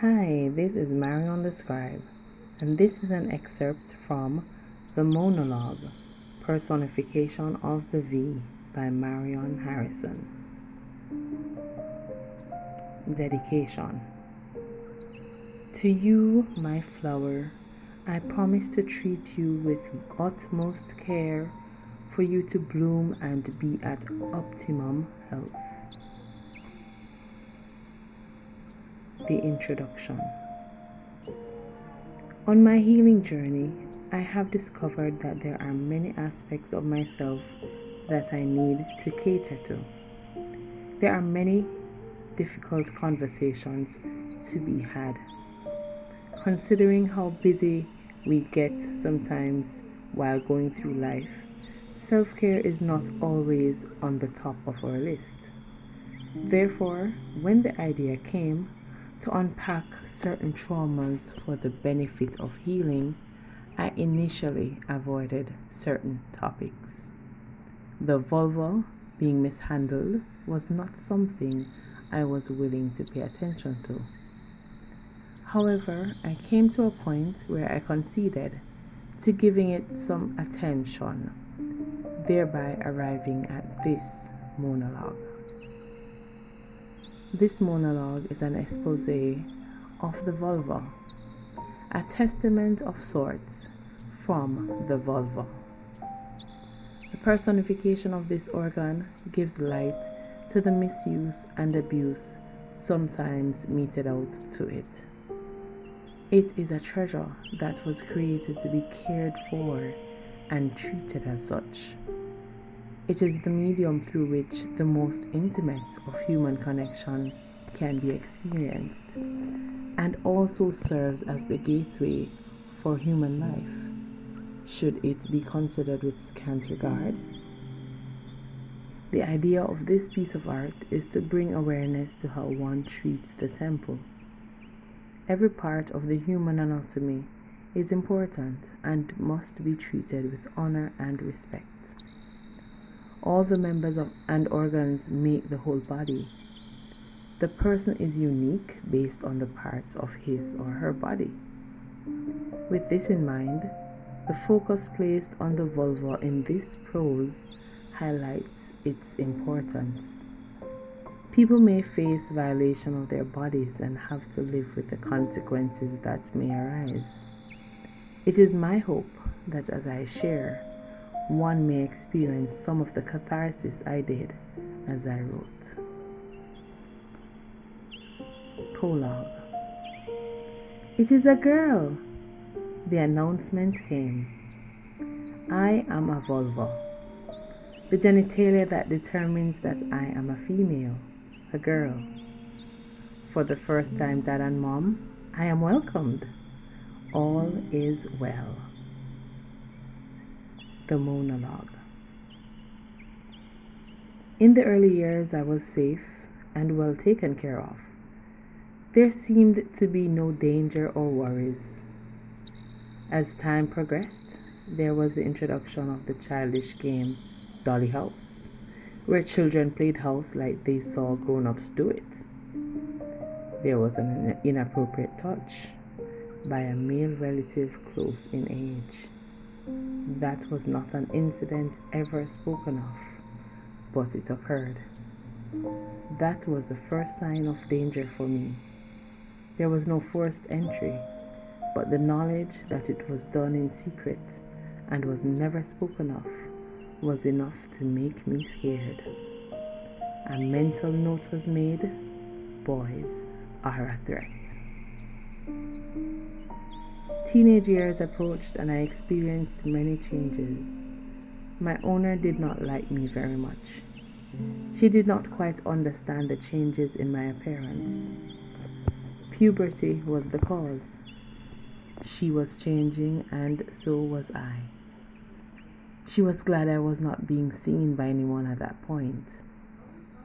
Hi, this is Marion the Scribe, and this is an excerpt from The Monologue, Personification of the V by Marion Harrison. Dedication. To you, my flower, I promise to treat you with utmost care, for you to bloom and be at optimum health. The Introduction. On my healing journey, I have discovered that there are many aspects of myself that I need to cater to. There are many difficult conversations to be had. Considering how busy we get sometimes while going through life, self-care is not always on the top of our list. Therefore, when the idea came to unpack certain traumas for the benefit of healing, I initially avoided certain topics. The vulva being mishandled was not something I was willing to pay attention to. However, I came to a point where I conceded to giving it some attention, thereby arriving at this monologue. This monologue is an expose of the vulva, a testament of sorts from the vulva. The personification of this organ gives light to the misuse and abuse sometimes meted out to it. It is a treasure that was created to be cared for and treated as such. It is the medium through which the most intimate of human connection can be experienced, and also serves as the gateway for human life, should it be considered with scant regard. The idea of this piece of art is to bring awareness to how one treats the temple. Every part of the human anatomy is important and must be treated with honor and respect. All the members and organs make the whole body. The person is unique based on the parts of his or her body. With this in mind, the focus placed on the vulva in this prose highlights its importance. People may face violation of their bodies and have to live with the consequences that may arise. It is my hope that as I share, one may experience some of the catharsis I did as I wrote. Prologue. It is a girl. The announcement came. I am a vulva, the genitalia that determines that I am a female, a girl. For the first time, Dad and Mom, I am welcomed. All is well. The monologue. In the early years, I was safe and well taken care of. There seemed to be no danger or worries. As time progressed, there was the introduction of the childish game Dolly House, where children played house like they saw grown-ups do it. There was an inappropriate touch by a male relative close in age. That was not an incident ever spoken of, but it occurred. That was the first sign of danger for me. There was no forced entry, but the knowledge that it was done in secret and was never spoken of was enough to make me scared. A mental note was made: boys are a threat. Teenage years approached and I experienced many changes. My owner did not like me very much. She did not quite understand the changes in my appearance. Puberty was the cause. She was changing and so was I. She was glad I was not being seen by anyone at that point.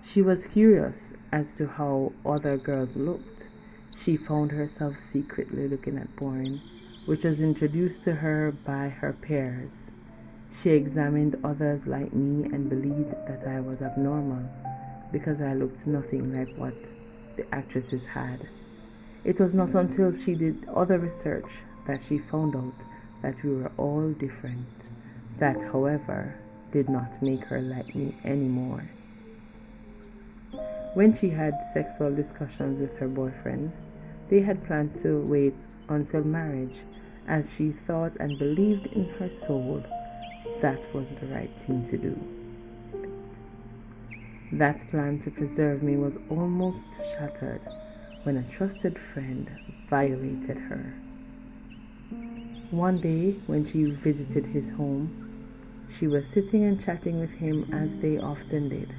She was curious as to how other girls looked. She found herself secretly looking at porn, which was introduced to her by her peers. She examined others like me and believed that I was abnormal because I looked nothing like what the actresses had. It was not until she did other research that she found out that we were all different. That, however, did not make her like me anymore. When she had sexual discussions with her boyfriend, they had planned to wait until marriage, as she thought and believed in her soul that was the right thing to do. That plan to preserve me was almost shattered when a trusted friend violated her. One day, when she visited his home, she was sitting and chatting with him as they often did.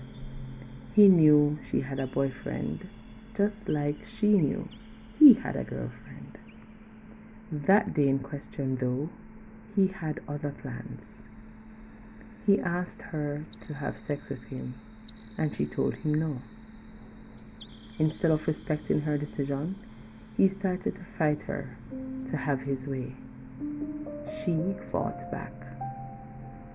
He knew she had a boyfriend, just like she knew he had a girlfriend. That day in question, though, he had other plans. He asked her to have sex with him, and she told him no. Instead of respecting her decision, he started to fight her to have his way. She fought back.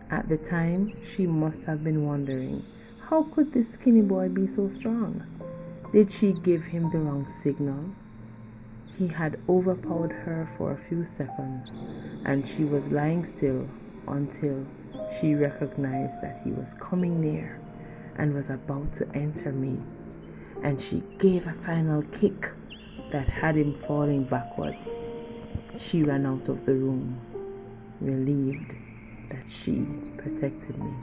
At the time, she must have been wondering, how could this skinny boy be so strong? Did she give him the wrong signal? He had overpowered her for a few seconds, and she was lying still until she recognized that he was coming near and was about to enter me, and she gave a final kick that had him falling backwards. She ran out of the room, relieved that she protected me.